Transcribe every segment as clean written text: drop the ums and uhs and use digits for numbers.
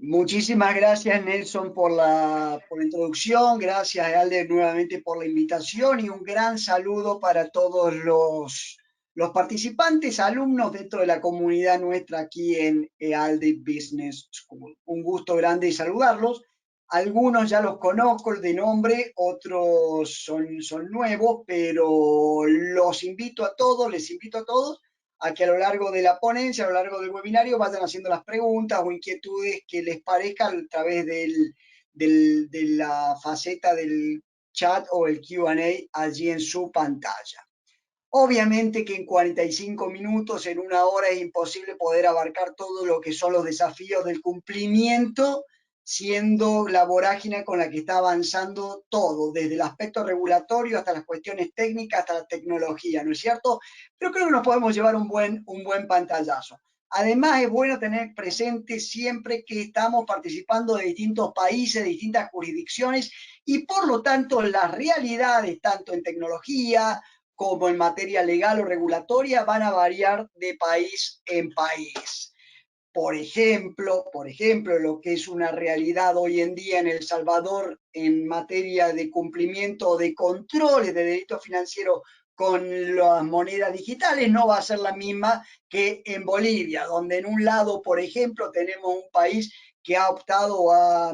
Muchísimas gracias, Nelson, por la introducción. Gracias, Alde, nuevamente por la invitación y un gran saludo para todos los participantes, alumnos dentro de la comunidad nuestra aquí en EALDE Business School. Un gusto grande saludarlos. Algunos ya los conozco de nombre, otros son nuevos, pero les invito a todos a que a lo largo de la ponencia, a lo largo del webinario, vayan haciendo las preguntas o inquietudes que les parezcan a través de la faceta del chat o el Q&A allí en su pantalla. Obviamente que en 45 minutos, en una hora, es imposible poder abarcar todo lo que son los desafíos del cumplimiento, siendo la vorágine con la que está avanzando todo, desde el aspecto regulatorio hasta las cuestiones técnicas, hasta la tecnología, ¿no es cierto? Pero creo que nos podemos llevar un buen pantallazo. Además, es bueno tener presente siempre que estamos participando de distintos países, de distintas jurisdicciones, y por lo tanto las realidades, tanto en tecnología, como en materia legal o regulatoria, van a variar de país en país. Por ejemplo, lo que es una realidad hoy en día en El Salvador en materia de cumplimiento o de controles de delito financiero con las monedas digitales no va a ser la misma que en Bolivia, donde en un lado, por ejemplo, tenemos un país que ha optado, ha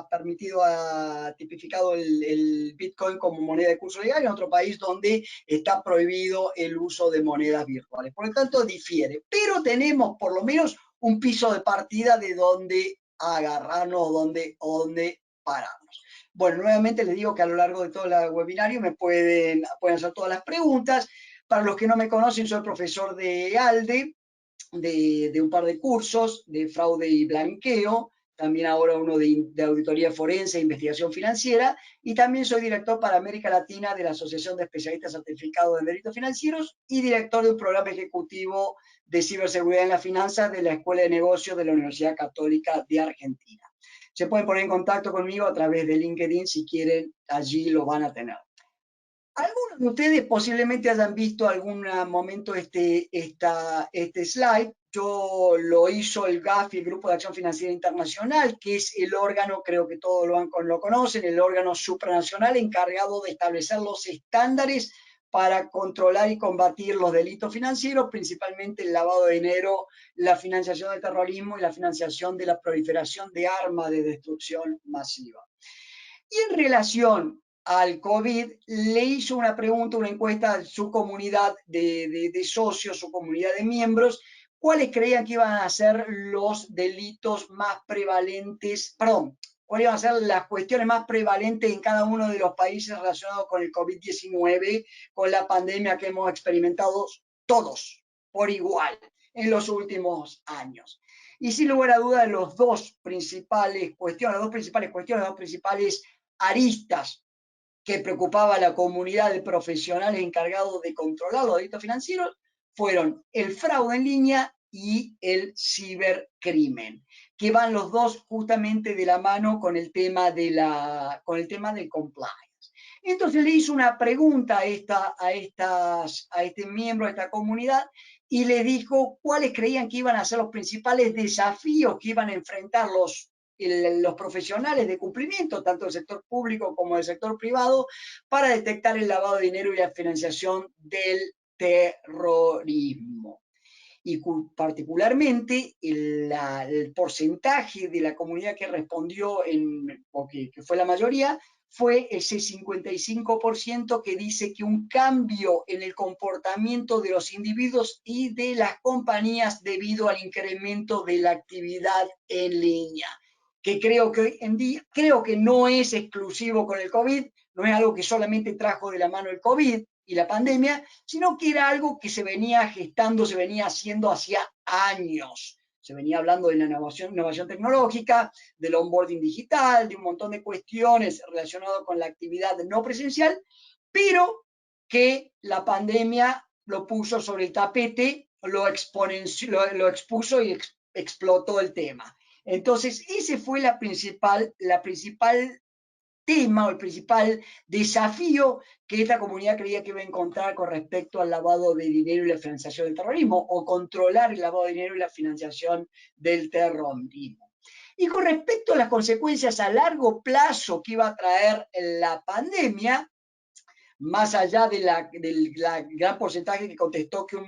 permitido, ha tipificado el Bitcoin como moneda de curso legal, y en otro país donde está prohibido el uso de monedas virtuales. Por lo tanto, difiere. Pero tenemos por lo menos un piso de partida de donde agarrarnos o donde pararnos. Bueno, nuevamente les digo que a lo largo de todo el webinario me pueden hacer todas las preguntas. Para los que no me conocen, soy profesor de ALDE, de un par de cursos de fraude y blanqueo, también ahora uno de auditoría forense e investigación financiera, y también soy director para América Latina de la Asociación de Especialistas Certificados en Delitos Financieros y director de un programa ejecutivo de ciberseguridad en las finanzas de la Escuela de Negocios de la Universidad Católica de Argentina. Se pueden poner en contacto conmigo a través de LinkedIn si quieren, allí lo van a tener. Algunos de ustedes posiblemente hayan visto algún momento este slide. Yo lo hizo el GAFI, el Grupo de Acción Financiera Internacional, que es el órgano, creo que todos lo conocen, el órgano supranacional encargado de establecer los estándares para controlar y combatir los delitos financieros, principalmente el lavado de dinero, la financiación del terrorismo y la financiación de la proliferación de armas de destrucción masiva. Y en relación al COVID, le hizo una pregunta, una encuesta a su comunidad de socios, su comunidad de miembros, cuáles creían que iban a ser los delitos más prevalentes, perdón, cuáles iban a ser las cuestiones más prevalentes en cada uno de los países relacionados con el COVID-19, con la pandemia que hemos experimentado todos por igual en los últimos años. Y sin lugar a dudas, las dos principales cuestiones, las dos principales aristas que preocupaba a la comunidad de profesionales encargados de controlar los delitos financieros fueron el fraude en línea y el cibercrimen, que van los dos justamente de la mano con el tema del compliance. Entonces le hizo una pregunta a este miembro de esta comunidad y le dijo cuáles creían que iban a ser los principales desafíos que iban a enfrentar los profesionales de cumplimiento, tanto del sector público como del sector privado, para detectar el lavado de dinero y la financiación del terrorismo. Y particularmente el porcentaje de la comunidad que respondió, o que fue la mayoría, fue ese 55% que dice que un cambio en el comportamiento de los individuos y de las compañías debido al incremento de la actividad en línea, que creo que hoy en día, creo que no es exclusivo con el COVID, no es algo que solamente trajo de la mano el COVID y la pandemia, sino que era algo que se venía gestando, se venía haciendo hacía años. Se venía hablando de la innovación tecnológica, del onboarding digital, de un montón de cuestiones relacionadas con la actividad no presencial, pero que la pandemia lo puso sobre el tapete, lo expuso y explotó el tema. Entonces, ese fue la principal tema o el principal desafío que esta comunidad creía que iba a encontrar con respecto al lavado de dinero y la financiación del terrorismo, o controlar el lavado de dinero y la financiación del terrorismo. Y con respecto a las consecuencias a largo plazo que iba a traer la pandemia, más allá del gran porcentaje que contestó que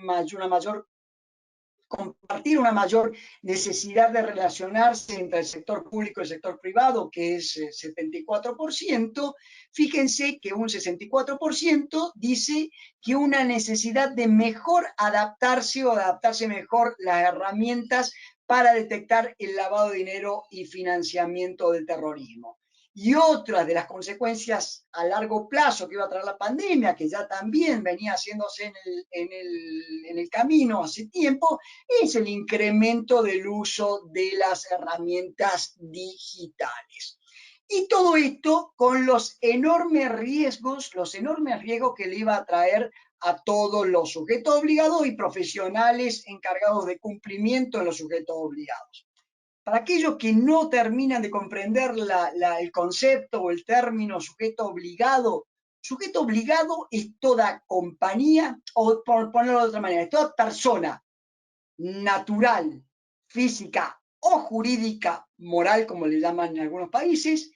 compartir una mayor necesidad de relacionarse entre el sector público y el sector privado, que es 74%, fíjense que un 64% dice que una necesidad de mejor adaptarse o adaptarse mejor las herramientas para detectar el lavado de dinero y financiamiento del terrorismo. Y otra de las consecuencias a largo plazo que iba a traer la pandemia, que ya también venía haciéndose en el camino hace tiempo, es el incremento del uso de las herramientas digitales. Y todo esto con los enormes riesgos que le iba a traer a todos los sujetos obligados y profesionales encargados de cumplimiento de los sujetos obligados. Para aquellos que no terminan de comprender el concepto o el término sujeto obligado es toda compañía, o por ponerlo de otra manera, es toda persona natural, física o jurídica, moral, como le llaman en algunos países,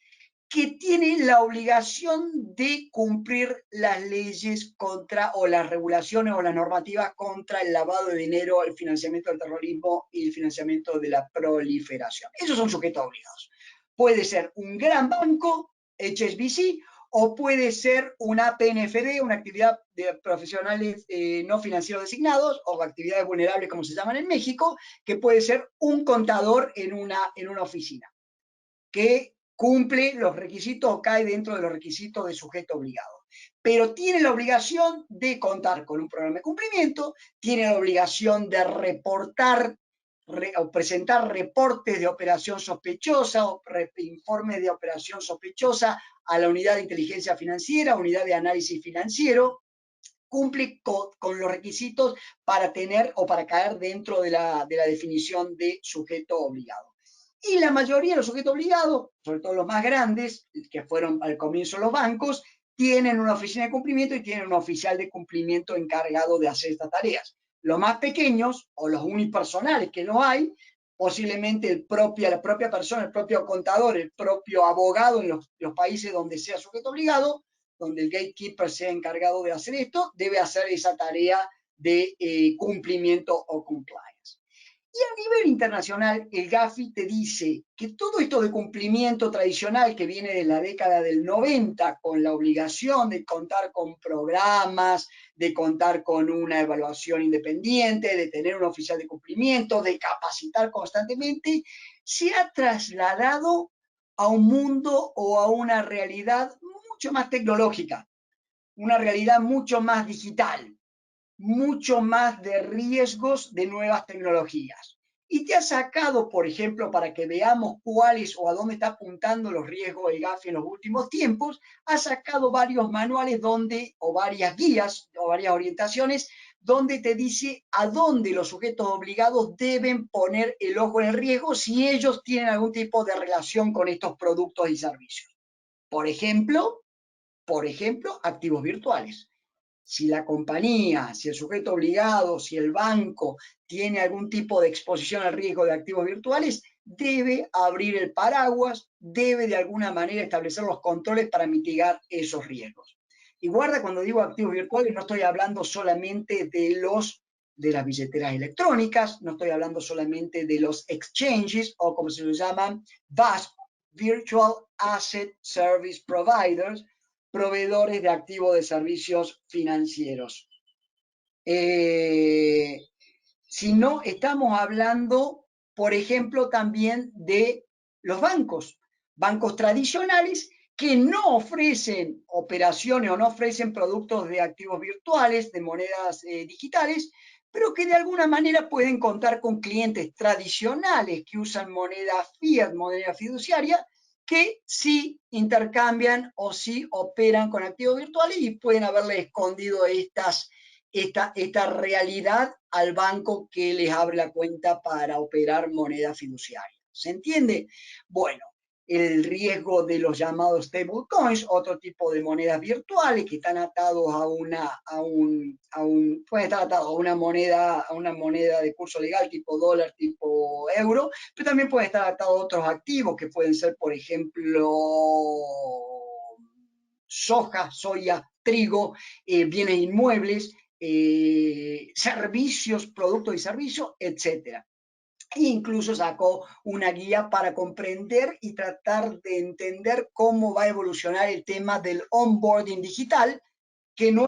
que tiene la obligación de cumplir las leyes contra, o las regulaciones o las normativas contra el lavado de dinero, el financiamiento del terrorismo y el financiamiento de la proliferación. Esos son sujetos obligados. Puede ser un gran banco, HSBC, o puede ser una PNFD, una actividad de profesionales no financieros designados, o actividades vulnerables, como se llaman en México, que puede ser un contador en una oficina, que cumple los requisitos o cae dentro de los requisitos de sujeto obligado. Pero tiene la obligación de contar con un programa de cumplimiento, tiene la obligación de reportar o presentar reportes de operación sospechosa o informes de operación sospechosa a la unidad de inteligencia financiera, unidad de análisis financiero, cumple con los requisitos para tener o para caer dentro de la definición de sujeto obligado. Y la mayoría de los sujetos obligados, sobre todo los más grandes, que fueron al comienzo los bancos, tienen una oficina de cumplimiento y tienen un oficial de cumplimiento encargado de hacer estas tareas. Los más pequeños o los unipersonales que no hay, posiblemente la propia persona, el propio contador, el propio abogado en los países donde sea sujeto obligado, donde el gatekeeper sea encargado de hacer esto, debe hacer esa tarea de cumplimiento o compliance. Y a nivel internacional, el Gafi te dice que todo esto de cumplimiento tradicional que viene de la década del 90, con la obligación de contar con programas, de contar con una evaluación independiente, de tener un oficial de cumplimiento, de capacitar constantemente, se ha trasladado a un mundo o a una realidad mucho más tecnológica, una realidad mucho más digital, mucho más de riesgos de nuevas tecnologías. Y te ha sacado, por ejemplo, para que veamos cuáles o a dónde está apuntando los riesgos el Gafi en los últimos tiempos, ha sacado varios manuales o varias guías o varias orientaciones donde te dice a dónde los sujetos obligados deben poner el ojo en el riesgo si ellos tienen algún tipo de relación con estos productos y servicios. Por ejemplo, activos virtuales. Si la compañía, si el sujeto obligado, si el banco tiene algún tipo de exposición al riesgo de activos virtuales, debe abrir el paraguas, debe de alguna manera establecer los controles para mitigar esos riesgos. Y guarda, cuando digo activos virtuales, no estoy hablando solamente de las billeteras electrónicas, no estoy hablando solamente de los exchanges, o como se los llaman, VASP, Virtual Asset Service Providers, proveedores de activos de servicios financieros. Si no, estamos hablando, por ejemplo, también de los bancos tradicionales que no ofrecen operaciones o no ofrecen productos de activos virtuales, de monedas digitales, pero que de alguna manera pueden contar con clientes tradicionales que usan moneda fiat, moneda fiduciaria, que sí intercambian o sí operan con activos virtuales y pueden haberle escondido esta realidad al banco que les abre la cuenta para operar moneda fiduciaria. ¿Se entiende? Bueno, el riesgo de los llamados stablecoins, otro tipo de monedas virtuales que están atados pueden estar atados a una moneda de curso legal tipo dólar, tipo euro, pero también pueden estar atados a otros activos que pueden ser, por ejemplo, soja, soya, trigo, bienes inmuebles, servicios, productos y servicios, etcétera. E incluso sacó una guía para comprender y tratar de entender cómo va a evolucionar el tema del onboarding digital, que no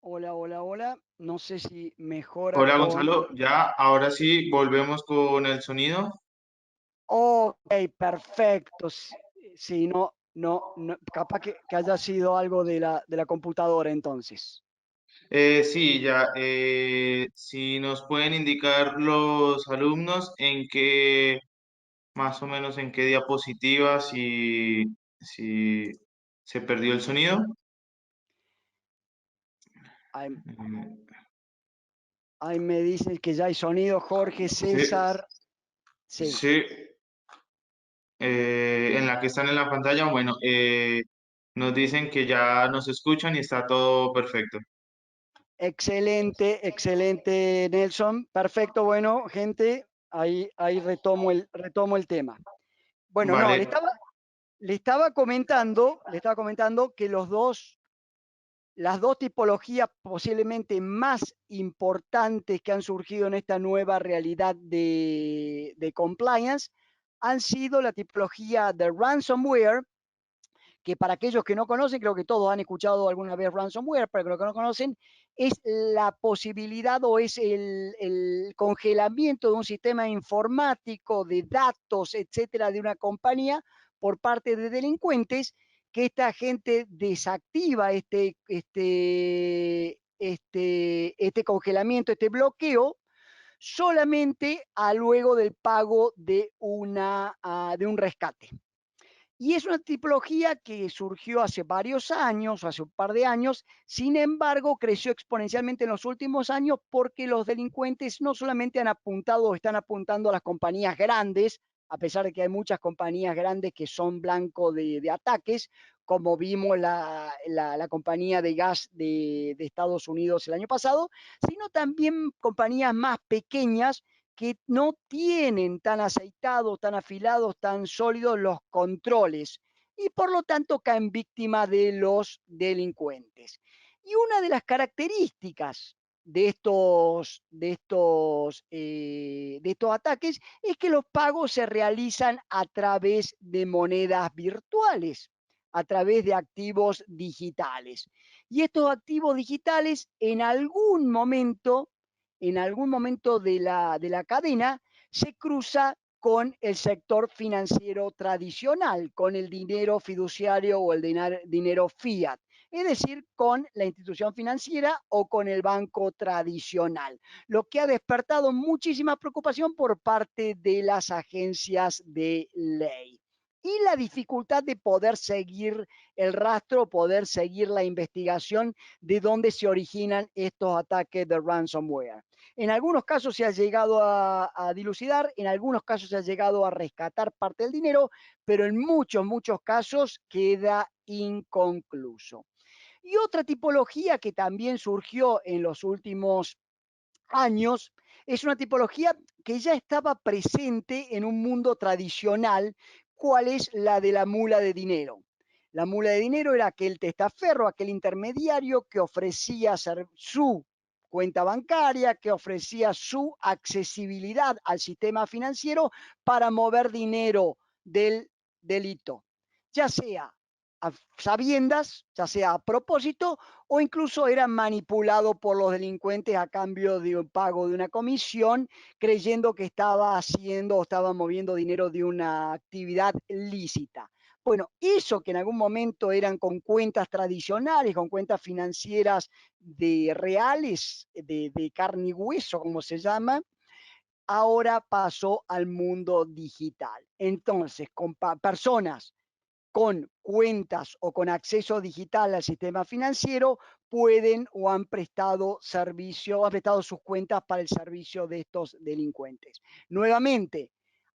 Hola, hola, hola. No sé si mejora Hola con... Gonzalo, ya ahora sí volvemos con el sonido. Ok, perfecto. Sí, no, no, no, capaz que haya sido algo de la computadora entonces. Sí, ya, si nos pueden indicar los alumnos en qué, más o menos en qué diapositiva, si se perdió el sonido. Ahí, Mm, ahí me dicen que ya hay sonido, Jorge, Sí, César. Sí, sí, en la que están en la pantalla, bueno, nos dicen que ya nos escuchan y está todo perfecto. excelente, excelente, Nelson. Perfecto, bueno, gente, ahí retomo el tema. Bueno, no, Vale, le estaba comentando que las dos tipologías posiblemente más importantes que han surgido en esta nueva realidad de compliance han sido la tipología de ransomware, que para aquellos que no conocen, creo que todos han escuchado alguna vez ransomware, para los que no conocen, es la posibilidad o es el congelamiento de un sistema informático, de datos, etcétera, de una compañía por parte de delincuentes, que esta gente desactiva este congelamiento, este bloqueo, solamente a luego del pago de, de un rescate. Y es una tipología que surgió hace varios años, hace un par de años, sin embargo, creció exponencialmente en los últimos años porque los delincuentes no solamente han apuntado o están apuntando a las compañías grandes, a pesar de que hay muchas compañías grandes que son blanco de ataques, como vimos la compañía de gas de Estados Unidos el año pasado, sino también compañías más pequeñas que no tienen tan aceitados, tan afilados, tan sólidos los controles y por lo tanto caen víctimas de los delincuentes. Y una de las características de estos ataques es que los pagos se realizan a través de monedas virtuales, a través de activos digitales. Y estos activos digitales en algún momento de la cadena, se cruza con el sector financiero tradicional, con el dinero fiduciario o el dinero fiat, es decir, con la institución financiera o con el banco tradicional, lo que ha despertado muchísima preocupación por parte de las agencias de ley. Y la dificultad de poder seguir el rastro, poder seguir la investigación de dónde se originan estos ataques de ransomware. En algunos casos se ha llegado a dilucidar, en algunos casos se ha llegado a rescatar parte del dinero, pero en muchos, muchos casos queda inconcluso. Y otra tipología que también surgió en los últimos años es una tipología que ya estaba presente en un mundo tradicional, cuál es la de la mula de dinero. La mula de dinero era aquel testaferro, aquel intermediario que ofrecía su cuenta bancaria, que ofrecía su accesibilidad al sistema financiero para mover dinero del delito, ya sea a sabiendas, ya sea a propósito, o incluso era manipulado por los delincuentes a cambio de un pago de una comisión, creyendo que estaba haciendo o estaba moviendo dinero de una actividad lícita. Bueno, eso que en algún momento eran con cuentas tradicionales, con cuentas financieras de reales, de carne y hueso, como se llama, ahora pasó al mundo digital. Entonces, con personas con cuentas o con acceso digital al sistema financiero pueden o han prestado servicio, han prestado sus cuentas para el servicio de estos delincuentes. Nuevamente,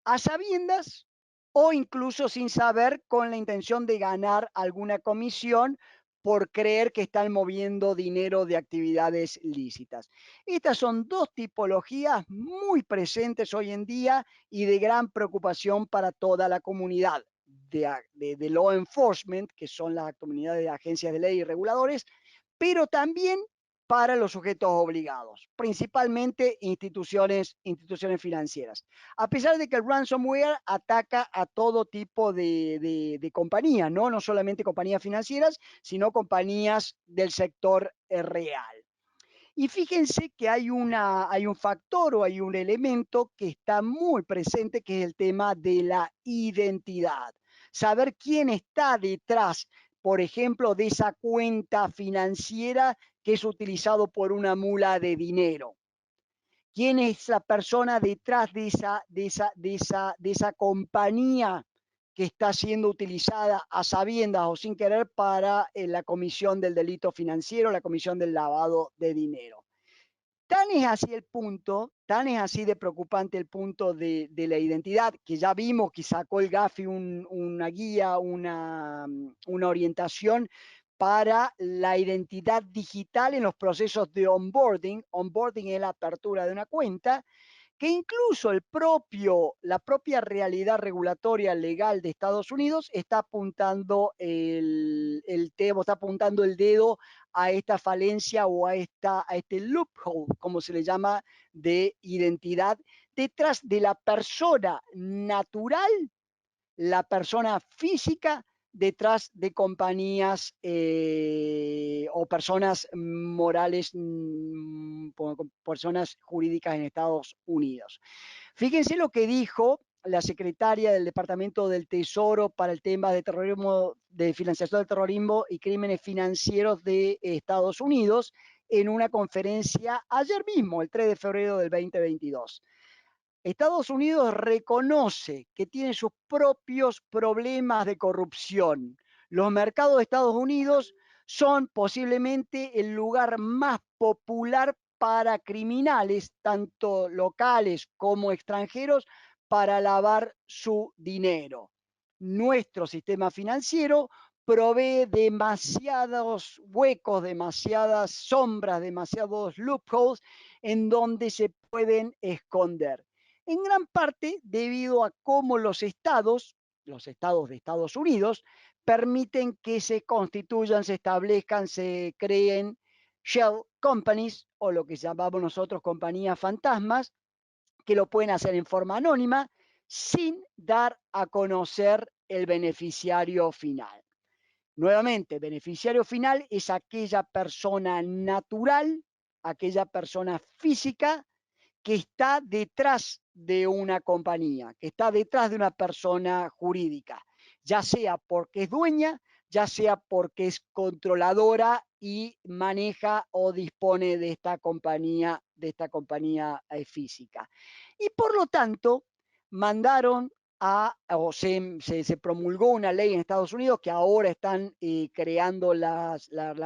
a sabiendas o incluso sin saber, con la intención de ganar alguna comisión por creer que están moviendo dinero de actividades lícitas. Estas son dos tipologías muy presentes hoy en día y de gran preocupación para toda la comunidad de law enforcement, que son las comunidades de agencias de ley y reguladores, pero también para los sujetos obligados, principalmente instituciones financieras. A pesar de que el ransomware ataca a todo tipo de compañías, ¿no? No solamente compañías financieras, sino compañías del sector real. Y fíjense que hay un factor o hay un elemento que está muy presente, que es el tema de la identidad. Saber quién está detrás, por ejemplo, de esa cuenta financiera que es utilizado por una mula de dinero. ¿Quién es la persona detrás de esa compañía que está siendo utilizada a sabiendas o sin querer para la comisión del delito financiero, la comisión del lavado de dinero? Tan es así el punto, tan es así de preocupante el punto de la identidad, que ya vimos que sacó el GAFI una guía, una orientación para la identidad digital en los procesos de onboarding. Onboarding es la apertura de una cuenta, que incluso la propia realidad regulatoria legal de Estados Unidos está apuntando está apuntando el dedo a esta falencia o a este loophole, como se le llama, de identidad detrás de la persona natural, la persona física detrás de compañías o personas morales, personas jurídicas en Estados Unidos. Fíjense lo que dijo la secretaria del Departamento del Tesoro para el tema de terrorismo, de financiación del terrorismo y crímenes financieros de Estados Unidos en una conferencia ayer mismo, el 3 de febrero del 2022. Estados Unidos reconoce que tiene sus propios problemas de corrupción. Los mercados de Estados Unidos son posiblemente el lugar más popular para criminales, tanto locales como extranjeros, para lavar su dinero. Nuestro sistema financiero provee demasiados huecos, demasiadas sombras, demasiados loopholes en donde se pueden esconder, en gran parte debido a cómo los estados de Estados Unidos, permiten que se constituyan, se establezcan, se creen shell companies, o lo que llamamos nosotros compañías fantasmas, que lo pueden hacer en forma anónima sin dar a conocer el beneficiario final. Nuevamente, beneficiario final es aquella persona natural, aquella persona física que está detrás de una compañía, que está detrás de una persona jurídica, ya sea porque es dueña, ya sea porque es controladora y maneja o dispone de esta compañía física. Y por lo tanto, mandaron se promulgó una ley en Estados Unidos que ahora están creando la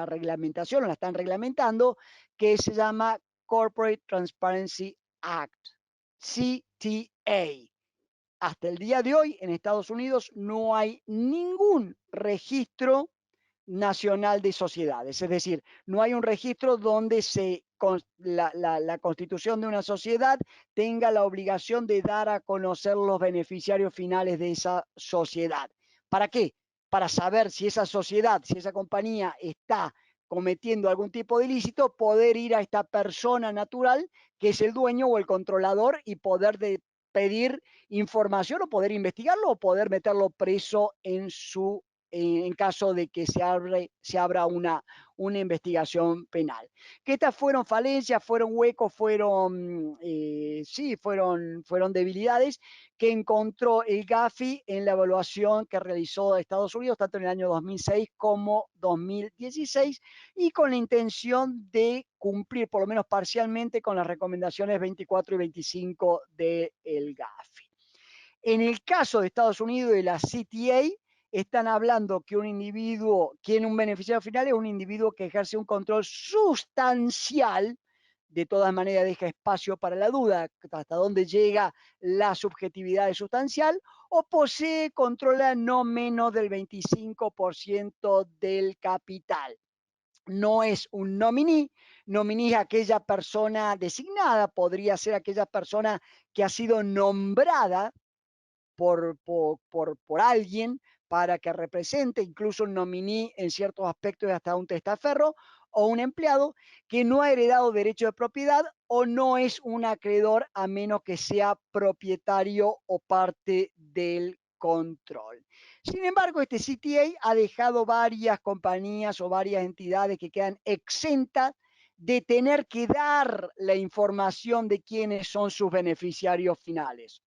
reglamentación, o la están reglamentando, que se llama Corporate Transparency Act, CTA. Hasta el día de hoy en Estados Unidos no hay ningún registro nacional de sociedades, es decir, no hay un registro donde la constitución de una sociedad tenga la obligación de dar a conocer los beneficiarios finales de esa sociedad. ¿Para qué? Para saber si esa sociedad, si esa compañía está cometiendo algún tipo de ilícito, poder ir a esta persona natural que es el dueño o el controlador y poder pedir información o poder investigarlo o poder meterlo preso en caso de que se abra una investigación penal. Que estas fueron falencias, fueron huecos, fueron debilidades que encontró el GAFI en la evaluación que realizó Estados Unidos, tanto en el año 2006 como 2016, y con la intención de cumplir, por lo menos parcialmente, con las recomendaciones 24 y 25 del GAFI. En el caso de Estados Unidos y la CTA, están hablando que un beneficiario final es un individuo que ejerce un control sustancial, de todas maneras deja espacio para la duda, hasta dónde llega la subjetividad de sustancial, o posee, controla no menos del 25% del capital. No es un nominee, nominee es aquella persona designada, podría ser aquella persona que ha sido nombrada por alguien para que represente incluso un nominee en ciertos aspectos y hasta un testaferro, o un empleado que no ha heredado derecho de propiedad o no es un acreedor a menos que sea propietario o parte del control. Sin embargo, este CTA ha dejado varias compañías o varias entidades que quedan exentas de tener que dar la información de quiénes son sus beneficiarios finales.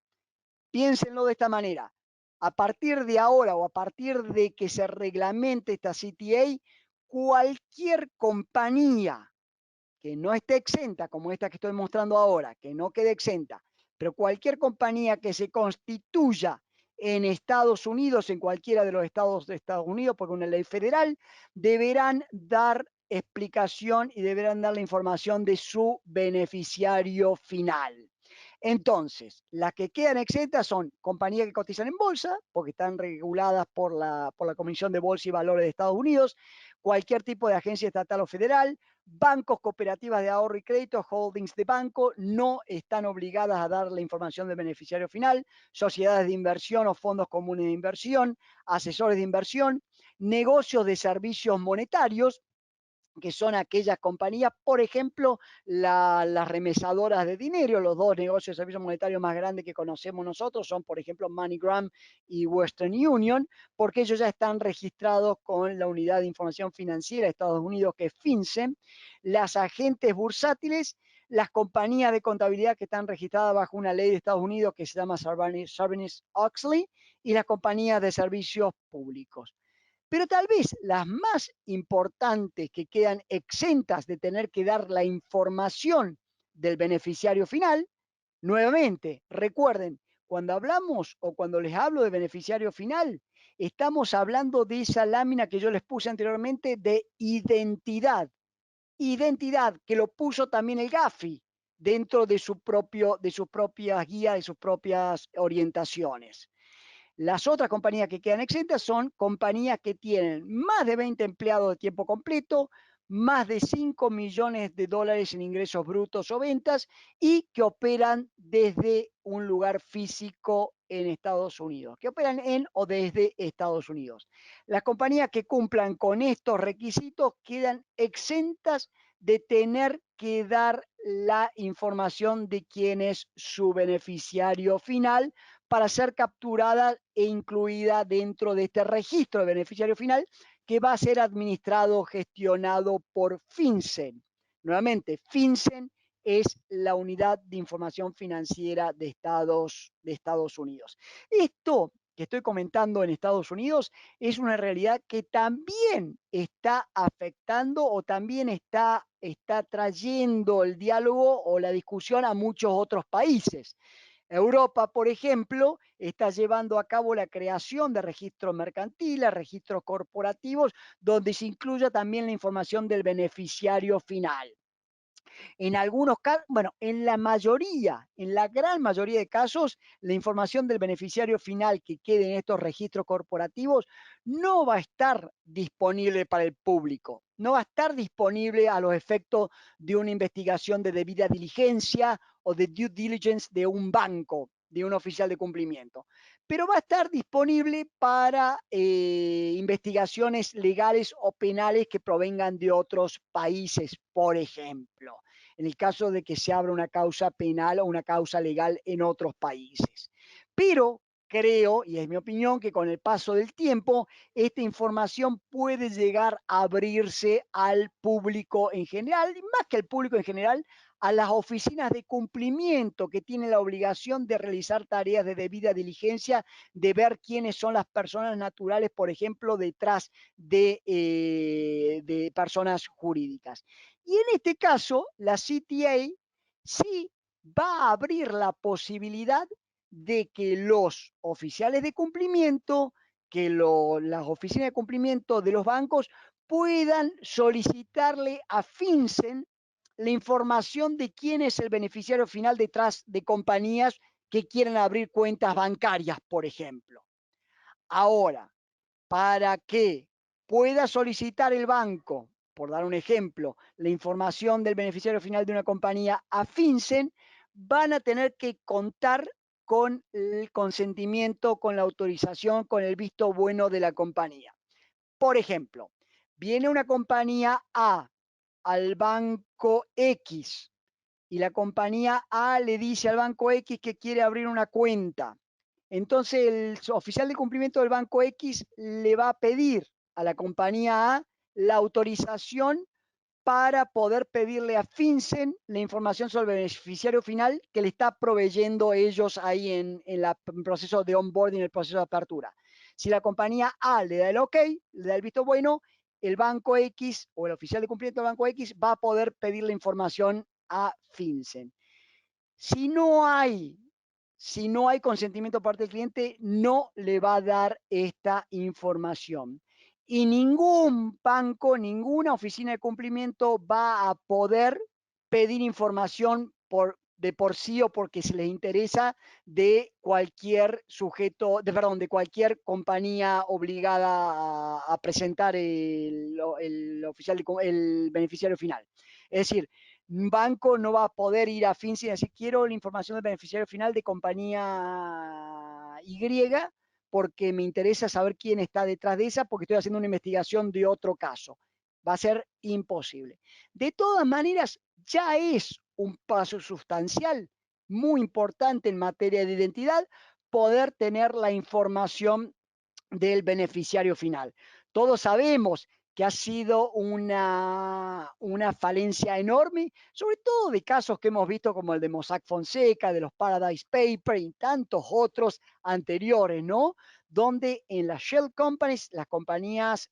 Piénsenlo de esta manera. A partir de ahora o a partir de que se reglamente esta CTA, cualquier compañía que no esté exenta, como esta que estoy mostrando ahora, que no quede exenta, pero cualquier compañía que se constituya en Estados Unidos, en cualquiera de los estados de Estados Unidos, porque una ley federal, deberán dar explicación y deberán dar la información de su beneficiario final. Entonces, las que quedan exentas son compañías que cotizan en bolsa, porque están reguladas por la Comisión de Bolsa y Valores de Estados Unidos, cualquier tipo de agencia estatal o federal, bancos, cooperativas de ahorro y crédito, holdings de banco, no están obligadas a dar la información del beneficiario final, sociedades de inversión o fondos comunes de inversión, asesores de inversión, negocios de servicios monetarios, que son aquellas compañías, por ejemplo, las remesadoras de dinero. Los dos negocios de servicios monetarios más grandes que conocemos nosotros son, por ejemplo, MoneyGram y Western Union, porque ellos ya están registrados con la Unidad de Información Financiera de Estados Unidos, que es FinCEN, las agentes bursátiles, las compañías de contabilidad que están registradas bajo una ley de Estados Unidos que se llama Sarbanes-Oxley, y las compañías de servicios públicos. Pero tal vez las más importantes que quedan exentas de tener que dar la información del beneficiario final, nuevamente, recuerden, cuando hablamos o cuando les hablo de beneficiario final, estamos hablando de esa lámina que yo les puse anteriormente de identidad. Identidad que lo puso también el GAFI dentro de sus propias guías, de sus propias orientaciones. Las otras compañías que quedan exentas son compañías que tienen más de 20 empleados de tiempo completo, más de 5 millones de dólares en ingresos brutos o ventas y que operan desde un lugar físico en Estados Unidos, que operan en o desde Estados Unidos. Las compañías que cumplan con estos requisitos quedan exentas de tener que dar la información de quién es su beneficiario final para ser capturada e incluida dentro de este registro de beneficiario final que va a ser administrado, gestionado por FinCEN. Nuevamente, FinCEN es la unidad de información financiera de Estados Unidos. Esto que estoy comentando en Estados Unidos es una realidad que también está afectando o también está trayendo el diálogo o la discusión a muchos otros países. Europa, por ejemplo, está llevando a cabo la creación de registros mercantiles, registros corporativos, donde se incluya también la información del beneficiario final. En algunos casos, bueno, en la gran mayoría de casos, la información del beneficiario final que quede en estos registros corporativos no va a estar disponible para el público, no va a estar disponible a los efectos de una investigación de debida diligencia o de due diligence de un banco, de un oficial de cumplimiento, pero va a estar disponible para investigaciones legales o penales que provengan de otros países, por ejemplo, en el caso de que se abra una causa penal o una causa legal en otros países. Pero creo, y es mi opinión, que con el paso del tiempo, esta información puede llegar a abrirse al público en general, y más que al público en general, a las oficinas de cumplimiento que tienen la obligación de realizar tareas de debida diligencia, de ver quiénes son las personas naturales, por ejemplo, detrás de personas jurídicas. Y en este caso, la CTA sí va a abrir la posibilidad de que los oficiales de cumplimiento, que las oficinas de cumplimiento de los bancos puedan solicitarle a FinCEN la información de quién es el beneficiario final detrás de compañías que quieren abrir cuentas bancarias, por ejemplo. Ahora, para que pueda solicitar el banco, por dar un ejemplo, la información del beneficiario final de una compañía a FinCEN, van a tener que contar con el consentimiento, con la autorización, con el visto bueno de la compañía. Por ejemplo, viene una compañía A al banco X y la compañía A le dice al banco X que quiere abrir una cuenta. Entonces el oficial de cumplimiento del banco X le va a pedir a la compañía A la autorización para poder pedirle a FinCEN la información sobre el beneficiario final que le está proveyendo ellos ahí en el proceso de onboarding, el proceso de apertura. Si la compañía A le da el OK, le da el visto bueno, el banco X o el oficial de cumplimiento del banco X va a poder pedir la información a FinCEN. Si no hay consentimiento por parte del cliente, no le va a dar esta información. Y ningún banco, ninguna oficina de cumplimiento va a poder pedir información de por sí o porque se les interesa de cualquier sujeto, de cualquier compañía obligada a presentar el beneficiario final. Es decir, un banco no va a poder ir a FinCEN y decir, quiero la información del beneficiario final de compañía Y porque me interesa saber quién está detrás de esa, porque estoy haciendo una investigación de otro caso. Va a ser imposible. De todas maneras, ya es un paso sustancial, muy importante en materia de identidad, poder tener la información del beneficiario final. Todos sabemos que ha sido una falencia enorme, sobre todo de casos que hemos visto como el de Mossack Fonseca, de los Paradise Papers y tantos otros anteriores, ¿no? Donde en las shell companies, las compañías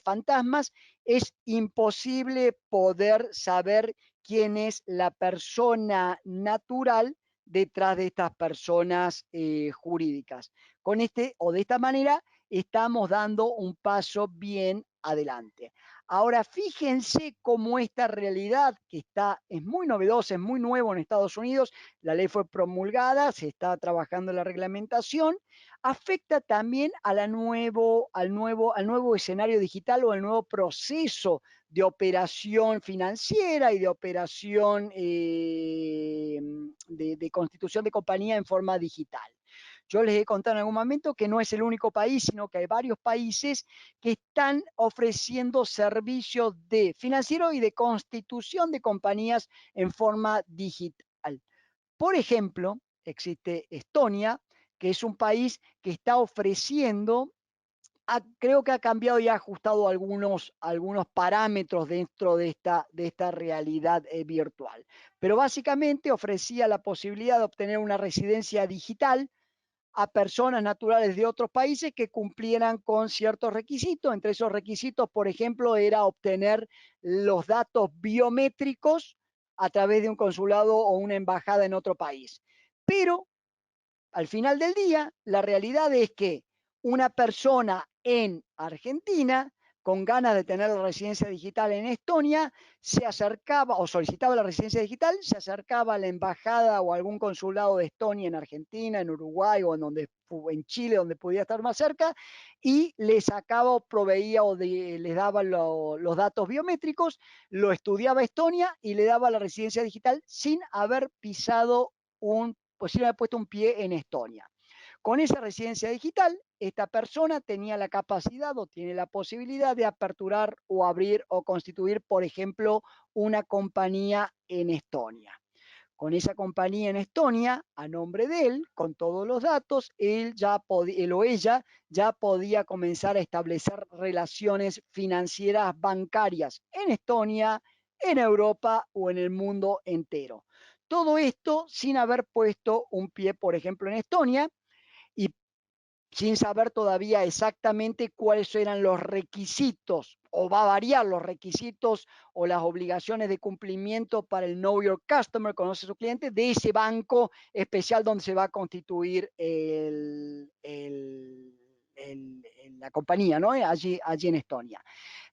fantasmas, es imposible poder saber quién es la persona natural detrás de estas personas jurídicas. Con este o de esta manera estamos dando un paso bien adelante. Ahora, fíjense cómo esta realidad que es muy novedosa, es muy nuevo en Estados Unidos, la ley fue promulgada, se está trabajando en la reglamentación, afecta también al nuevo escenario digital o al nuevo proceso de operación financiera y de operación de constitución de compañía en forma digital. Yo les he contado en algún momento que no es el único país, sino que hay varios países que están ofreciendo servicios de financiero y de constitución de compañías en forma digital. Por ejemplo, existe Estonia, que es un país que está ofreciendo, creo que ha cambiado y ha ajustado algunos parámetros dentro de esta realidad virtual. Pero básicamente ofrecía la posibilidad de obtener una residencia digital a personas naturales de otros países que cumplieran con ciertos requisitos. Entre esos requisitos, por ejemplo, era obtener los datos biométricos a través de un consulado o una embajada en otro país. Pero al final del día, la realidad es que una persona en Argentina con ganas de tener la residencia digital en Estonia, se acercaba o solicitaba la residencia digital, se acercaba a la embajada o algún consulado de Estonia en Argentina, en Uruguay o en Chile, donde pudiera estar más cerca, y le sacaba o proveía o les daba los datos biométricos, lo estudiaba Estonia y le daba la residencia digital sin haber pisado pues sin haber puesto un pie en Estonia. Con esa residencia digital, esta persona tenía la capacidad o tiene la posibilidad de aperturar o abrir o constituir, por ejemplo, una compañía en Estonia. Con esa compañía en Estonia, a nombre de él, con todos los datos, él o ella ya podía comenzar a establecer relaciones financieras bancarias en Estonia, en Europa o en el mundo entero. Todo esto sin haber puesto un pie, por ejemplo, en Estonia, y sin saber todavía exactamente cuáles eran los requisitos o va a variar los requisitos o las obligaciones de cumplimiento para el Know Your Customer, conoce a su cliente, de ese banco especial donde se va a constituir la compañía, ¿no? Allí en Estonia.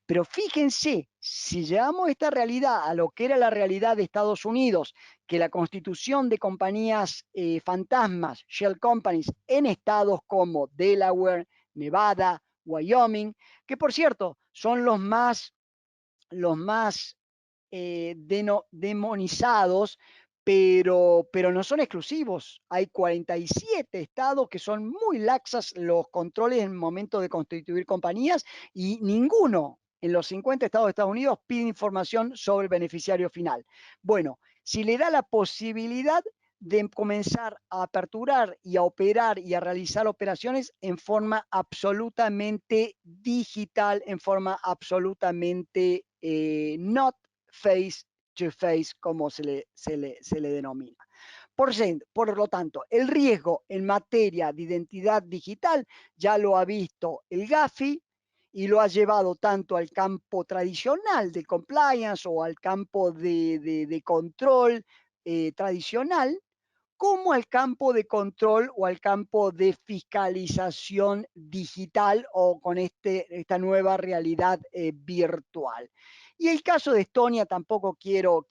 Pero fíjense, si llevamos esta realidad a lo que era la realidad de Estados Unidos, que la constitución de compañías fantasmas, shell companies, en estados como Delaware, Nevada, Wyoming, que por cierto son los más demonizados pero no son exclusivos. Hay 47 estados que son muy laxas los controles en el momento de constituir compañías y ninguno en los 50 estados de Estados Unidos pide información sobre el beneficiario final. Bueno, si le da la posibilidad de comenzar a aperturar y a operar y a realizar operaciones en forma absolutamente digital, en forma absolutamente not face to face, como se le denomina. Por lo tanto, el riesgo en materia de identidad digital ya lo ha visto el GAFI y lo ha llevado tanto al campo tradicional de compliance o al campo de control tradicional, como al campo de control o al campo de fiscalización digital o con esta nueva realidad virtual. Y el caso de Estonia, tampoco quiero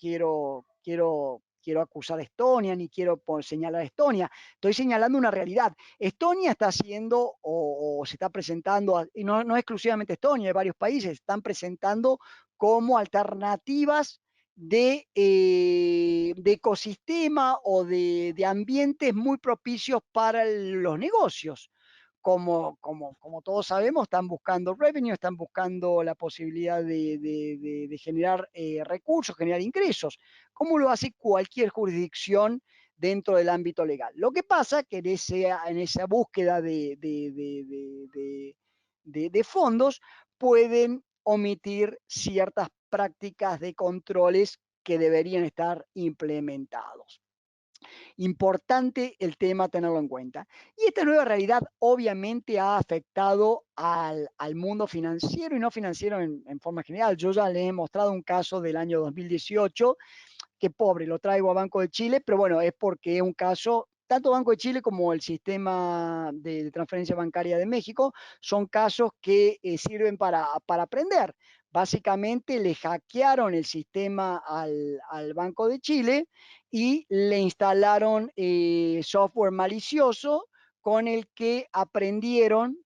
acusar a Estonia ni quiero señalar a Estonia, estoy señalando una realidad. Estonia está haciendo o se está presentando, y no exclusivamente Estonia, hay varios países, están presentando como alternativas de ecosistema o de ambientes muy propicios para los negocios. Como todos sabemos, están buscando revenue, están buscando la posibilidad de generar recursos, generar ingresos, como lo hace cualquier jurisdicción dentro del ámbito legal. Lo que pasa que en esa búsqueda de fondos pueden omitir ciertas prácticas de controles que deberían estar implementados. Importante el tema tenerlo en cuenta. Y esta nueva realidad obviamente ha afectado al mundo financiero y no financiero en forma general. Yo ya le he mostrado un caso del año 2018, que pobre, lo traigo a Banco de Chile, pero bueno, es porque es un caso, tanto Banco de Chile como el sistema de transferencia bancaria de México, son casos que sirven para aprender. Básicamente le hackearon el sistema al Banco de Chile y le instalaron software malicioso con el que aprendieron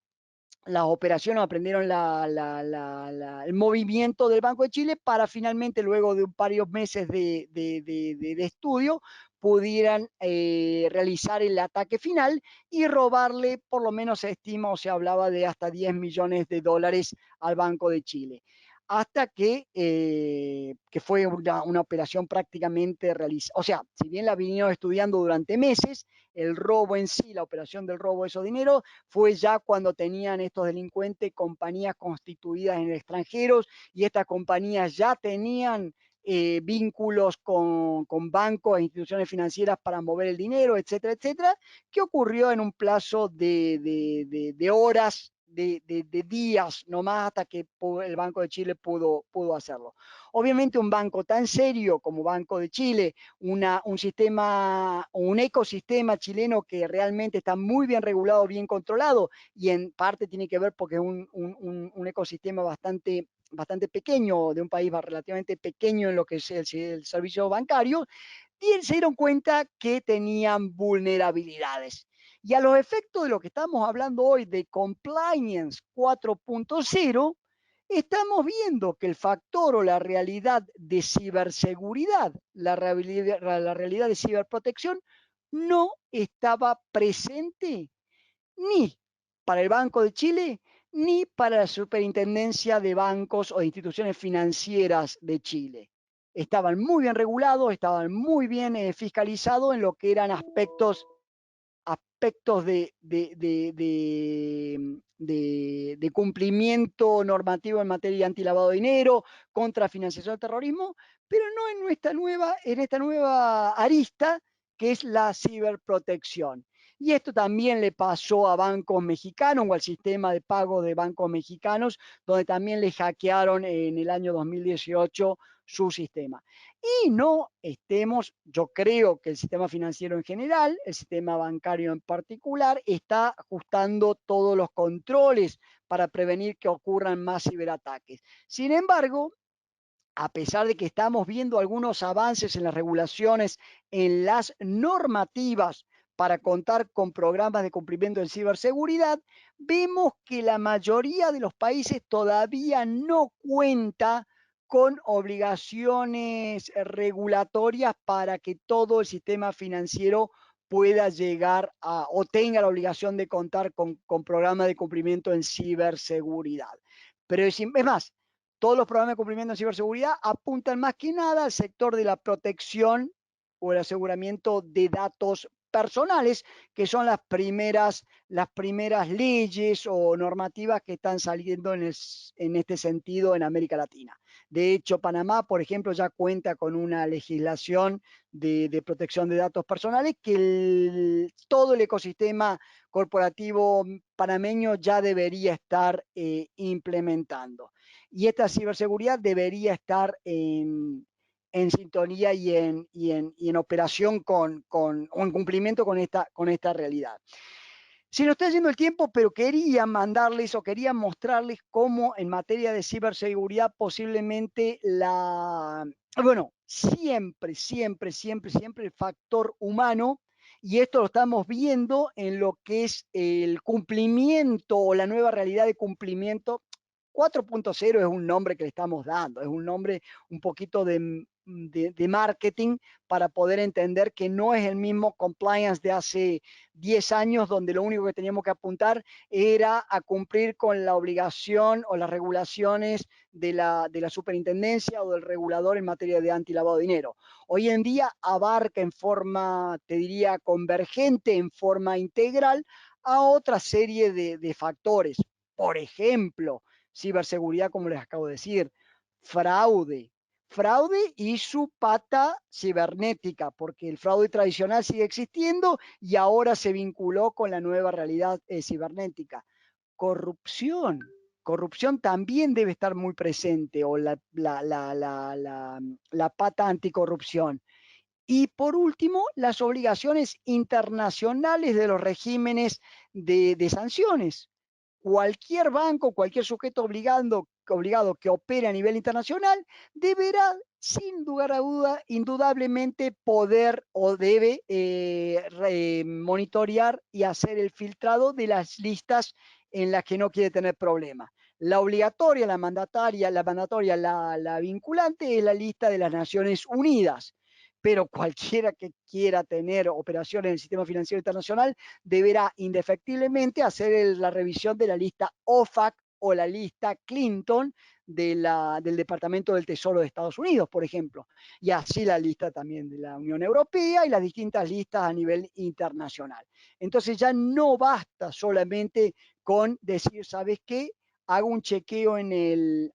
las operaciones, aprendieron el movimiento del Banco de Chile para finalmente, luego de varios meses de estudio, pudieran realizar el ataque final y robarle, por lo menos se estima o se hablaba de hasta 10 millones de dólares al Banco de Chile. Hasta que fue una operación prácticamente realizada. O sea, si bien la vinieron estudiando durante meses, el robo en sí, la operación del robo de esos dineros, fue ya cuando tenían estos delincuentes compañías constituidas en el extranjero y estas compañías ya tenían vínculos con bancos e instituciones financieras para mover el dinero, etcétera, etcétera, que ocurrió en un plazo de horas, de días nomás, hasta que el Banco de Chile pudo hacerlo. Obviamente un banco tan serio como Banco de Chile, un ecosistema chileno que realmente está muy bien regulado, bien controlado, y en parte tiene que ver porque es un ecosistema bastante pequeño, de un país relativamente pequeño en lo que es el servicio bancario, y se dieron cuenta que tenían vulnerabilidades. Y a los efectos de lo que estamos hablando hoy de compliance 4.0, estamos viendo que el factor o la realidad de ciberseguridad, la realidad de ciberprotección, no estaba presente ni para el Banco de Chile ni para la Superintendencia de Bancos o de Instituciones Financieras de Chile. Estaban muy bien regulados, estaban muy bien fiscalizados en lo que eran aspectos de cumplimiento normativo en materia de antilavado de dinero, contra financiación del terrorismo, pero no en esta nueva arista que es la ciberprotección. Y esto también le pasó a bancos mexicanos o al sistema de pago de bancos mexicanos, donde también le hackearon en el año 2018 su sistema. Y no estemos, yo creo que el sistema financiero en general, el sistema bancario en particular, está ajustando todos los controles para prevenir que ocurran más ciberataques. Sin embargo, a pesar de que estamos viendo algunos avances en las regulaciones, en las normativas para contar con programas de cumplimiento de ciberseguridad, vemos que la mayoría de los países todavía no cuenta con obligaciones regulatorias para que todo el sistema financiero pueda llegar a o tenga la obligación de contar con programas de cumplimiento en ciberseguridad. Pero es más, todos los programas de cumplimiento en ciberseguridad apuntan más que nada al sector de la protección o el aseguramiento de datos personales, que son las primeras leyes o normativas que están saliendo en este sentido en América Latina. De hecho, Panamá, por ejemplo, ya cuenta con una legislación de protección de datos personales que todo el ecosistema corporativo panameño ya debería estar implementando. Y esta ciberseguridad debería estar en sintonía y en operación o en cumplimiento con esta realidad. Se nos está yendo el tiempo, pero quería mandarles o quería mostrarles cómo en materia de ciberseguridad posiblemente bueno, siempre el factor humano, y esto lo estamos viendo en lo que es el cumplimiento o la nueva realidad de cumplimiento. 4.0 es un nombre que le estamos dando, es un nombre un poquito de marketing para poder entender que no es el mismo compliance de hace 10 años, donde lo único que teníamos que apuntar era a cumplir con la obligación o las regulaciones de la superintendencia o del regulador en materia de antilavado de dinero. Hoy en día abarca en forma, te diría, convergente, en forma integral, a otra serie de factores. Por ejemplo, ciberseguridad, como les acabo de decir, fraude, y su pata cibernética, porque el fraude tradicional sigue existiendo y ahora se vinculó con la nueva realidad cibernética. Corrupción. Corrupción también debe estar muy presente, o la pata anticorrupción. Y por último, las obligaciones internacionales de los regímenes de sanciones. Cualquier banco, cualquier sujeto obligado que opere a nivel internacional deberá, sin lugar a duda, indudablemente poder o debe monitorear y hacer el filtrado de las listas en las que no quiere tener problemas. La obligatoria, la mandatoria, la vinculante es la lista de las Naciones Unidas, pero cualquiera que quiera tener operaciones en el sistema financiero internacional deberá indefectiblemente hacer la revisión de la lista OFAC o la lista Clinton del Departamento del Tesoro de Estados Unidos, por ejemplo, y así la lista también de la Unión Europea y las distintas listas a nivel internacional. Entonces ya no basta solamente con decir, ¿sabes qué? Hago un chequeo en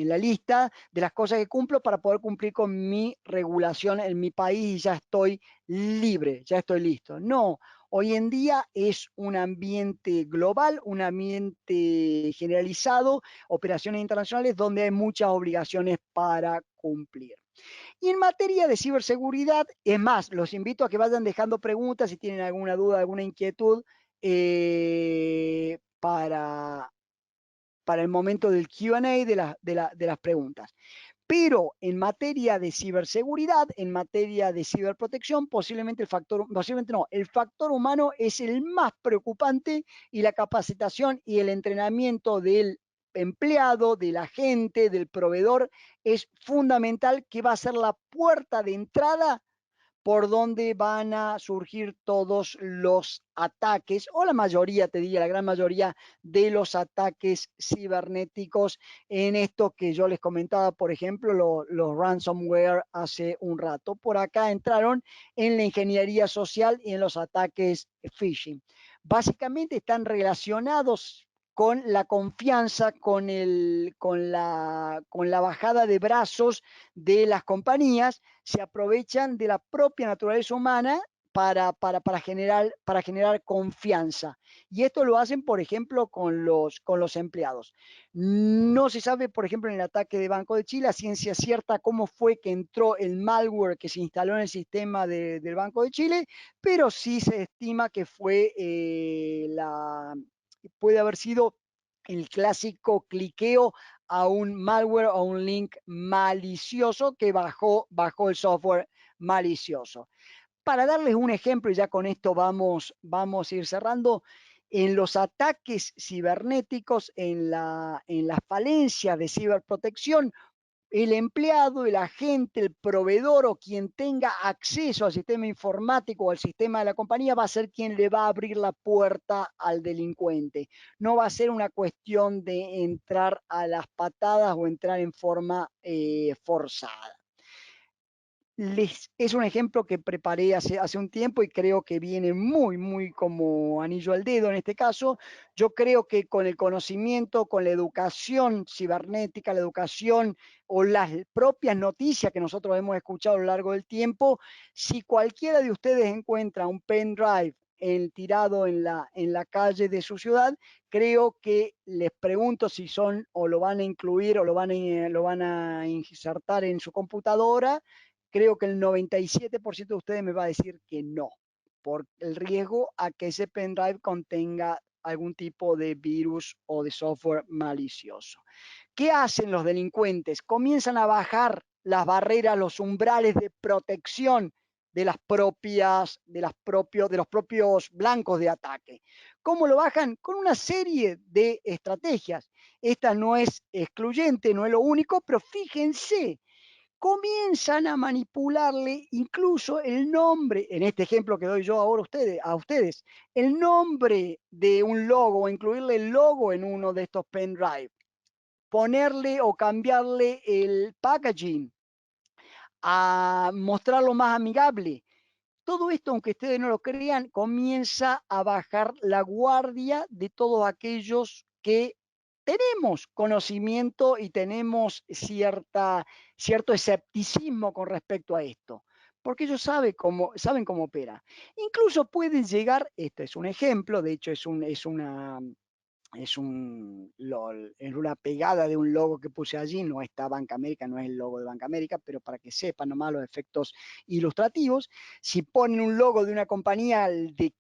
la lista de las cosas que cumplo para poder cumplir con mi regulación en mi país y ya estoy libre, ya estoy listo. No, hoy en día es un ambiente global, un ambiente generalizado, operaciones internacionales donde hay muchas obligaciones para cumplir. Y en materia de ciberseguridad, es más, los invito a que vayan dejando preguntas si tienen alguna duda, alguna inquietud para el momento del Q&A de las preguntas. Pero en materia de ciberseguridad, en materia de ciberprotección, posiblemente el factor humano es el más preocupante, y la capacitación y el entrenamiento del empleado, del agente, del proveedor es fundamental, que va a ser la puerta de entrada por donde van a surgir todos los ataques, o la mayoría, te diría, la gran mayoría de los ataques cibernéticos, en esto que yo les comentaba, por ejemplo, los ransomware hace un rato. Por acá entraron en la ingeniería social y en los ataques phishing. Básicamente están relacionados con la confianza, con la bajada de brazos de las compañías. Se aprovechan de la propia naturaleza humana para generar confianza. Y esto lo hacen, por ejemplo, con los empleados. No se sabe, por ejemplo, en el ataque de Banco de Chile, a ciencia cierta, cómo fue que entró el malware que se instaló en el sistema del Banco de Chile, pero sí se estima que puede haber sido el clásico cliqueo a un malware o un link malicioso que bajó el software malicioso. Para darles un ejemplo, y ya con esto vamos a ir cerrando, en los ataques cibernéticos, en las falencias de ciberprotección, el empleado, el agente, el proveedor o quien tenga acceso al sistema informático o al sistema de la compañía va a ser quien le va a abrir la puerta al delincuente. No va a ser una cuestión de entrar a las patadas o entrar en forma forzada. Es un ejemplo que preparé hace un tiempo y creo que viene muy como anillo al dedo en este caso. Yo creo que con el conocimiento, con la educación cibernética, la educación o las propias noticias que nosotros hemos escuchado a lo largo del tiempo, si cualquiera de ustedes encuentra un pendrive tirado en la calle de su ciudad, creo que les pregunto si son o lo van a incluir o lo van a insertar en su computadora. Creo que el 97% de ustedes me va a decir que no, por el riesgo a que ese pendrive contenga algún tipo de virus o de software malicioso. ¿Qué hacen los delincuentes? Comienzan a bajar las barreras, los umbrales de protección de los propios blancos de ataque. ¿Cómo lo bajan? Con una serie de estrategias. Esta no es excluyente, no es lo único, pero fíjense, comienzan a manipularle incluso el nombre, en este ejemplo que doy yo ahora a ustedes, el nombre de un logo, o incluirle el logo en uno de estos pendrive, ponerle o cambiarle el packaging, a mostrarlo más amigable. Todo esto, aunque ustedes no lo crean, comienza a bajar la guardia de todos aquellos que tenemos conocimiento y tenemos cierto escepticismo con respecto a esto, porque ellos saben cómo opera. Incluso pueden llegar, esto es un ejemplo, de hecho es una pegada de un logo que puse allí, no está Banca América, no es el logo de Banca América, pero para que sepan nomás los efectos ilustrativos, si ponen un logo de una compañía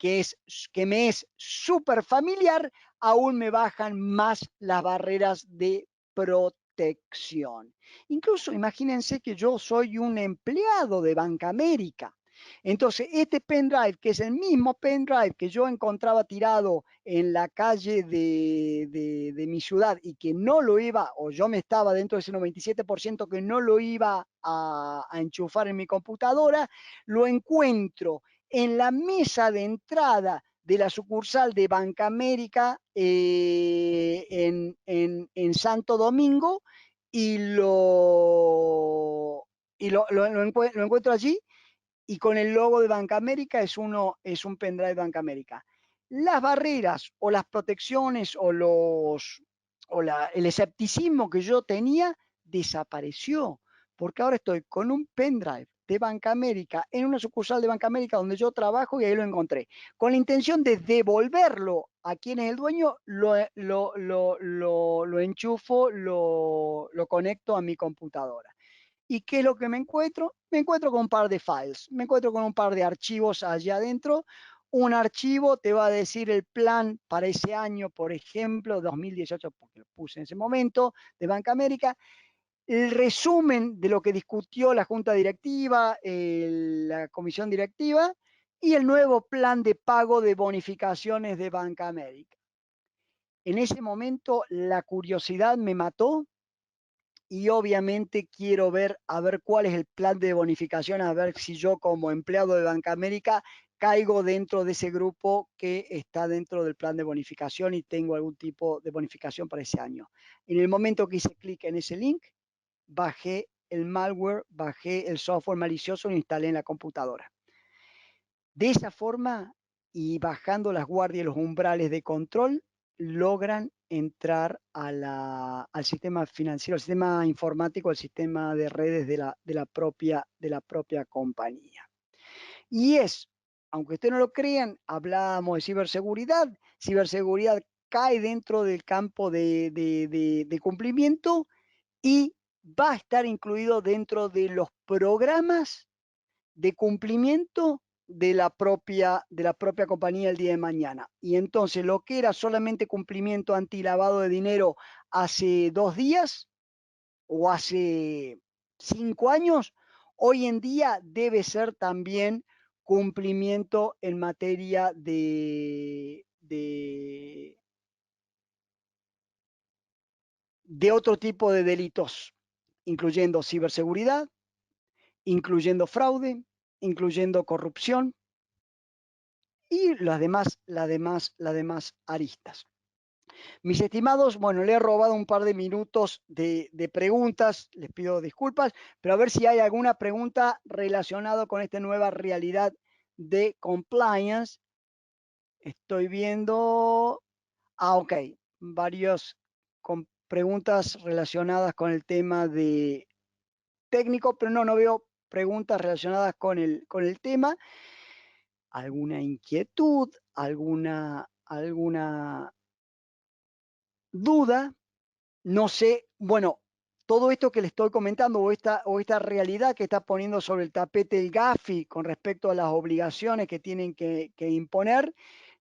que me es súper familiar, aún me bajan más las barreras de protección. Incluso imagínense que yo soy un empleado de Banca América. Entonces, este pendrive, que es el mismo pendrive que yo encontraba tirado en la calle de mi ciudad y que no lo iba, o yo me estaba dentro de ese 97% que no lo iba a enchufar en mi computadora, lo encuentro en la mesa de entrada de la sucursal de Banca América en Santo Domingo y lo encuentro allí y con el logo de Banca América es un pendrive de Banca América. Las barreras o las protecciones el escepticismo que yo tenía desapareció, porque ahora estoy con un pendrive de Banca América en una sucursal de Banca América donde yo trabajo y ahí lo encontré. Con la intención de devolverlo a quien es el dueño, lo enchufo, lo conecto a mi computadora. ¿Y qué es lo que me encuentro? Me encuentro con un par de files, me encuentro con un par de archivos allá adentro. Un archivo te va a decir el plan para ese año, por ejemplo, 2018, porque lo puse en ese momento, de Banca América, el resumen de lo que discutió la junta directiva, la comisión directiva y el nuevo plan de pago de bonificaciones de Banca América. En ese momento la curiosidad me mató y obviamente quiero ver a ver cuál es el plan de bonificación, a ver si yo como empleado de Banca América caigo dentro de ese grupo que está dentro del plan de bonificación y tengo algún tipo de bonificación para ese año. En el momento que hice clic en ese link, bajé el malware, bajé el software malicioso y lo instalé en la computadora. De esa forma, y bajando las guardias y los umbrales de control, logran entrar al sistema financiero, al sistema informático, al sistema de redes de la propia compañía. Y aunque ustedes no lo crean, hablábamos de ciberseguridad. Ciberseguridad cae dentro del campo de cumplimiento y va a estar incluido dentro de los programas de cumplimiento de la propia compañía el día de mañana. Y entonces lo que era solamente cumplimiento antilavado de dinero hace 2 días o hace 5 años, hoy en día debe ser también cumplimiento en materia otro tipo de delitos, incluyendo ciberseguridad, incluyendo fraude, incluyendo corrupción y las demás aristas. Mis estimados, bueno, le he robado un par de minutos de preguntas, les pido disculpas, pero a ver si hay alguna pregunta relacionada con esta nueva realidad de compliance. Estoy viendo, ok, varias preguntas relacionadas con el tema de técnico, pero no veo preguntas relacionadas con el tema. ¿Alguna inquietud? ¿Alguna duda? No sé, bueno, todo esto que le estoy comentando o esta realidad que está poniendo sobre el tapete el GAFI con respecto a las obligaciones que tienen que imponer,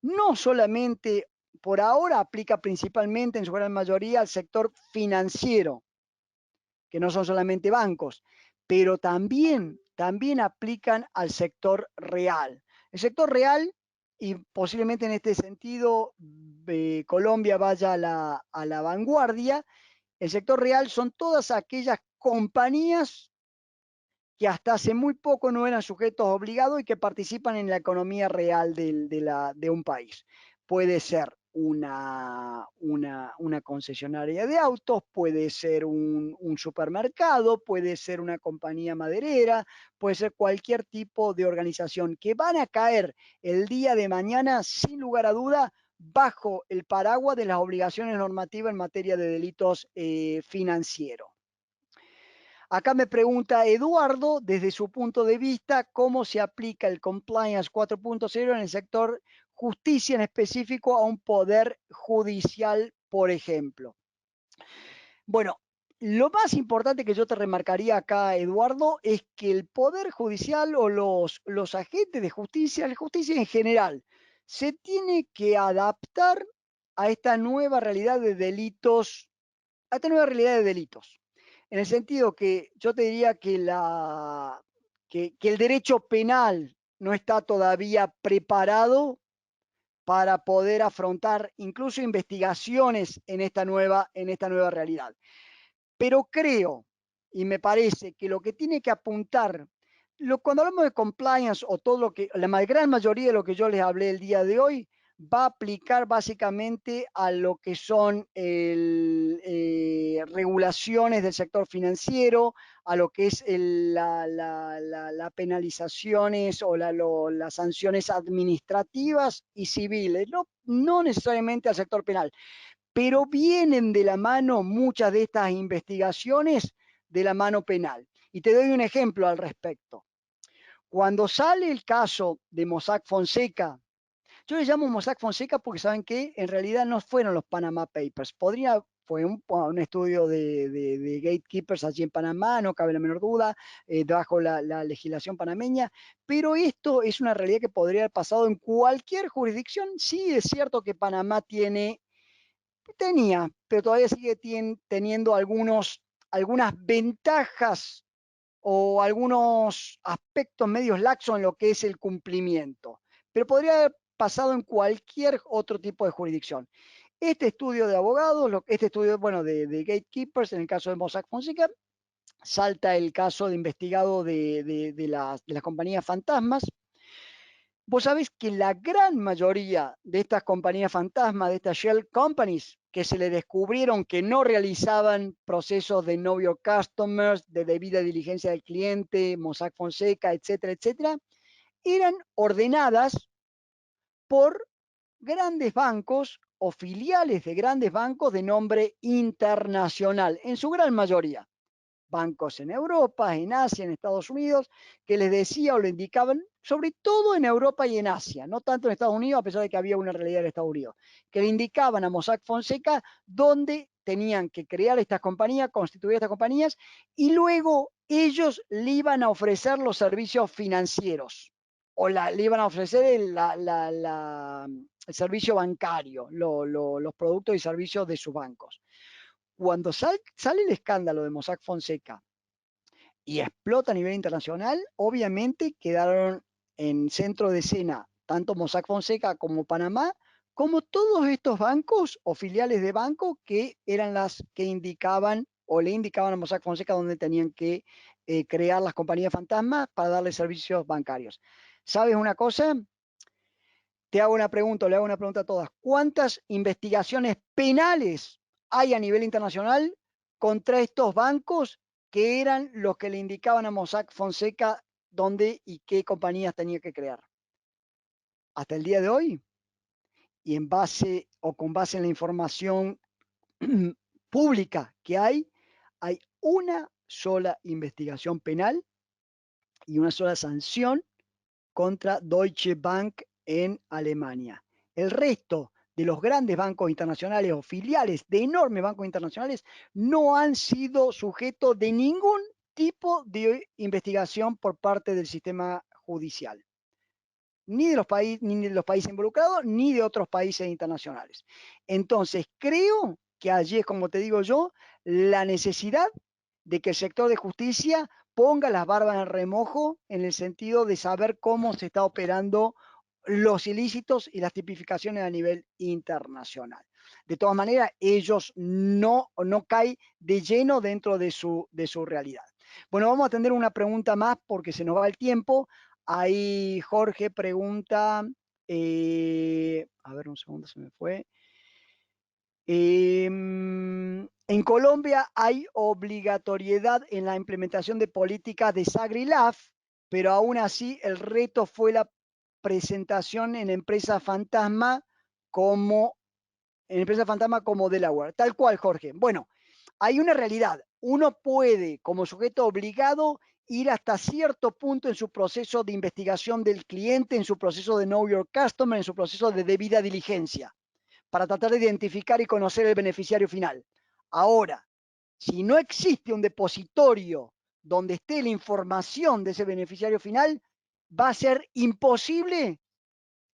no solamente por ahora aplica principalmente en su gran mayoría al sector financiero, que no son solamente bancos, pero también aplican al sector real. El sector real, y posiblemente en este sentido Colombia vaya a la vanguardia, el sector real son todas aquellas compañías que hasta hace muy poco no eran sujetos obligados y que participan en la economía real de un país. Puede ser una concesionaria de autos, puede ser un supermercado, puede ser una compañía maderera, puede ser cualquier tipo de organización que van a caer el día de mañana, sin lugar a duda, bajo el paraguas de las obligaciones normativas en materia de delitos financieros. Acá me pregunta Eduardo, desde su punto de vista, cómo se aplica el Compliance 4.0 en el sector justicia, en específico a un poder judicial, por ejemplo. Bueno, lo más importante que yo te remarcaría acá, Eduardo, es que el poder judicial o los agentes de justicia, la justicia en general, se tiene que adaptar a esta nueva realidad de delitos, en el sentido que yo te diría que el derecho penal no está todavía preparado para poder afrontar incluso investigaciones en esta nueva realidad. Pero creo y me parece que lo que tiene que apuntar, cuando hablamos de compliance o todo lo que, la gran mayoría de lo que yo les hablé el día de hoy, va a aplicar básicamente a lo que son regulaciones del sector financiero, a lo que es las penalizaciones o las sanciones administrativas y civiles, no necesariamente al sector penal, pero vienen de la mano muchas de estas investigaciones de la mano penal. Y te doy un ejemplo al respecto. Cuando sale el caso de Mossack Fonseca, yo le llamo Mossack Fonseca porque saben que en realidad no fueron los Panama Papers. Fue un estudio de gatekeepers allí en Panamá, no cabe la menor duda, bajo la legislación panameña, pero esto es una realidad que podría haber pasado en cualquier jurisdicción. Sí, es cierto que Panamá tenía, pero todavía sigue teniendo algunas ventajas o algunos aspectos medios laxos en lo que es el cumplimiento. Pero podría haber pasado en cualquier otro tipo de jurisdicción. Este estudio de abogados, este estudio, bueno, de gatekeepers, en el caso de Mossack Fonseca, salta el caso de investigado de las compañías fantasmas. Vos sabés que la gran mayoría de estas compañías fantasmas, de estas shell companies, que se le descubrieron que no realizaban procesos de know your customers, de debida diligencia del cliente, Mossack Fonseca, etcétera, etcétera, eran ordenadas por grandes bancos o filiales de grandes bancos de nombre internacional, en su gran mayoría. Bancos en Europa, en Asia, en Estados Unidos, que les decía o le indicaban, sobre todo en Europa y en Asia, no tanto en Estados Unidos, a pesar de que había una realidad en Estados Unidos, que le indicaban a Mossack Fonseca dónde tenían que crear estas compañías, constituir estas compañías, y luego ellos le iban a ofrecer los servicios financieros, o le iban a ofrecer el servicio bancario, los productos y servicios de sus bancos. Cuando sale el escándalo de Mossack Fonseca y explota a nivel internacional, obviamente quedaron en centro de escena tanto Mossack Fonseca como Panamá como todos estos bancos o filiales de banco que eran las que indicaban o le indicaban a Mossack Fonseca dónde tenían que crear las compañías fantasmas para darle servicios bancarios. ¿Sabes una cosa? Te hago una pregunta, le hago una pregunta a todas. ¿Cuántas investigaciones penales hay a nivel internacional contra estos bancos que eran los que le indicaban a Mossack Fonseca dónde y qué compañías tenía que crear? Hasta el día de hoy, y en base o con base en la información pública que hay una sola investigación penal y una sola sanción contra Deutsche Bank en Alemania. El resto de los grandes bancos internacionales o filiales de enormes bancos internacionales no han sido sujetos de ningún tipo de investigación por parte del sistema judicial, ni de los países involucrados, ni de otros países internacionales. Entonces, creo que allí es, como te digo yo, la necesidad de que el sector de justicia ponga las barbas en remojo en el sentido de saber cómo se está operando los ilícitos y las tipificaciones a nivel internacional. De todas maneras, ellos no caen de lleno dentro de su realidad. Bueno, vamos a atender una pregunta más porque se nos va el tiempo. Ahí Jorge pregunta, a ver un segundo, se me fue. En Colombia hay obligatoriedad en la implementación de políticas de SAGRI-LAF, pero aún así el reto fue la presentación en empresa fantasma como Delaware. Tal cual, Jorge. Bueno, hay una realidad. Uno puede, como sujeto obligado, ir hasta cierto punto en su proceso de investigación del cliente, en su proceso de Know Your Customer, en su proceso de debida diligencia, para tratar de identificar y conocer el beneficiario final. Ahora, si no existe un depositorio donde esté la información de ese beneficiario final, va a ser imposible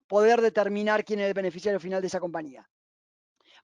poder determinar quién es el beneficiario final de esa compañía.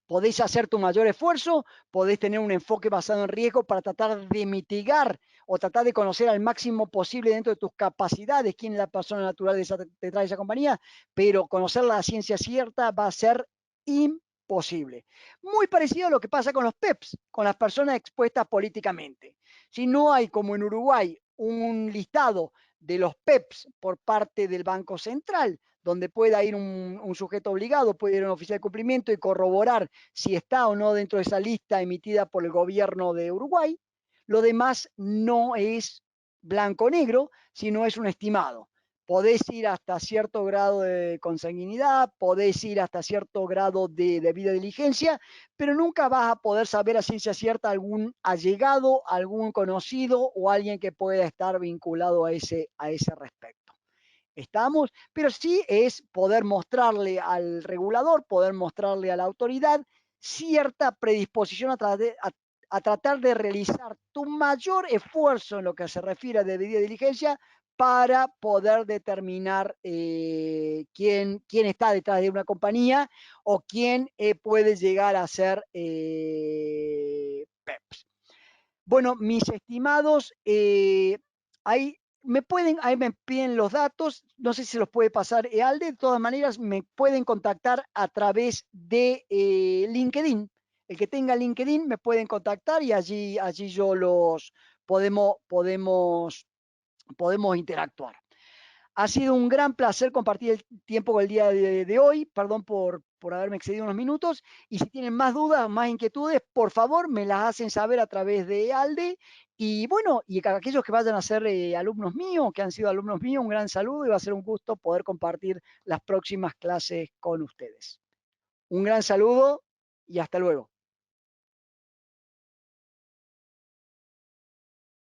Podéis hacer tu mayor esfuerzo, podéis tener un enfoque basado en riesgo para tratar de mitigar o tratar de conocer al máximo posible dentro de tus capacidades quién es la persona natural detrás de esa compañía, pero conocer la ciencia cierta va a ser imposible. Muy parecido a lo que pasa con los PEPs, con las personas expuestas políticamente. Si no hay, como en Uruguay, un listado de los PEPs por parte del Banco Central, donde pueda ir un sujeto obligado, puede ir un oficial de cumplimiento y corroborar si está o no dentro de esa lista emitida por el gobierno de Uruguay. Lo demás no es blanco-negro, sino es un estimado. Podés ir hasta cierto grado de consanguinidad, podés ir hasta cierto grado de debida diligencia, pero nunca vas a poder saber a ciencia cierta algún allegado, algún conocido o alguien que pueda estar vinculado a ese respecto. Estamos, pero sí es poder mostrarle al regulador, poder mostrarle a la autoridad cierta predisposición a tratar de realizar tu mayor esfuerzo en lo que se refiere a debida diligencia para poder determinar quién está detrás de una compañía o quién puede llegar a ser PEPs. Bueno, mis estimados, ahí ahí me piden los datos, no sé si se los puede pasar Ealde, de todas maneras me pueden contactar a través de LinkedIn. El que tenga LinkedIn me pueden contactar y allí yo los podemos interactuar. Ha sido un gran placer compartir el tiempo el día de hoy. Perdón por haberme excedido unos minutos. Y si tienen más dudas, más inquietudes, por favor, me las hacen saber a través de ALDE. Y bueno, y a aquellos que vayan a ser alumnos míos, que han sido alumnos míos, un gran saludo y va a ser un gusto poder compartir las próximas clases con ustedes. Un gran saludo y hasta luego.